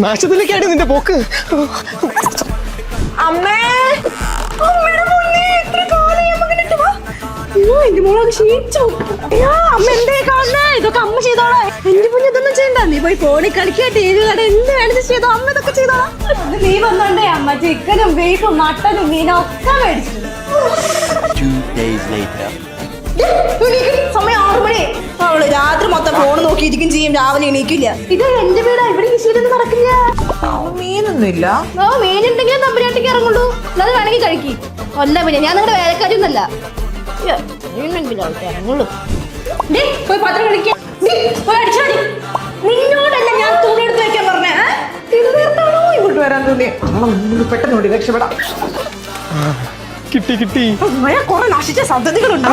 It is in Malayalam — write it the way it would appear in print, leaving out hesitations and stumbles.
നാശത്തിലേക്കാണ് നിന്റെ പോക്ക്. അമ്മേ, അമ്മയുടെ മുന്നേ എത്ര കാലം അമ്മ കണ്ടിട്ട് വാ. അയ്യോ എന്റെ മോളൊക്കെ ക്ഷീണിച്ചു. അയ്യോ അമ്മ എന്തേ കാണണേ? ഇതൊക്കെ അമ്മ ചെയ്തോളാം. എന്റെ മുന്നേ ഇതൊന്നും ചെയ്യണ്ട. നീ പോയി ഫോണിൽ കളിക്കുക, TV കട, എന്ത് വേണമെന്ന് ചെയ്തോ. അമ്മ ഇതൊക്കെ ചെയ്തോളാം. നീ വന്നോണ്ടേ അമ്മ ചിക്കനും ബീഫും മട്ടനും മീനും ഒക്കെ മേടിച്ചിട്ടുണ്ട്. 2 days later. സമയം 6 മണി. അവള് രാത്രി മൊത്തം ഫോൺ നോക്കിയിരിക്കും ചെയ്യും, രാവിലെ എണീക്കില്ല. ഇത് എന്റെ വീടാ, ഇവിടെ കൃഷിയിലൊന്നും നടക്കില്ല. മീനൊന്നുമില്ല. മീനുണ്ടെങ്കിലും തമ്പുരാട്ടിക്ക് ഇറങ്ങുള്ളൂ. അത് വേണമെങ്കിൽ കഴിക്കും. കൊല്ല പിന്നെ ഞാൻ നിങ്ങളുടെ വേലക്കാരൊന്നല്ല. ഇറങ്ങുള്ളൂ. പോയി പാത്രം കളിക്കാം. നിന്നോടല്ല ഞാൻ തുണി എടുത്ത് വെക്കാൻ പറഞ്ഞേ. ഇങ്ങോട്ട് വരാൻ തോന്നി. പെട്ടെന്ന് ഓടി രക്ഷപ്പെടാം. കിട്ടി കിട്ടി. കുറെ നശിച്ച സന്തതികളുണ്ട്.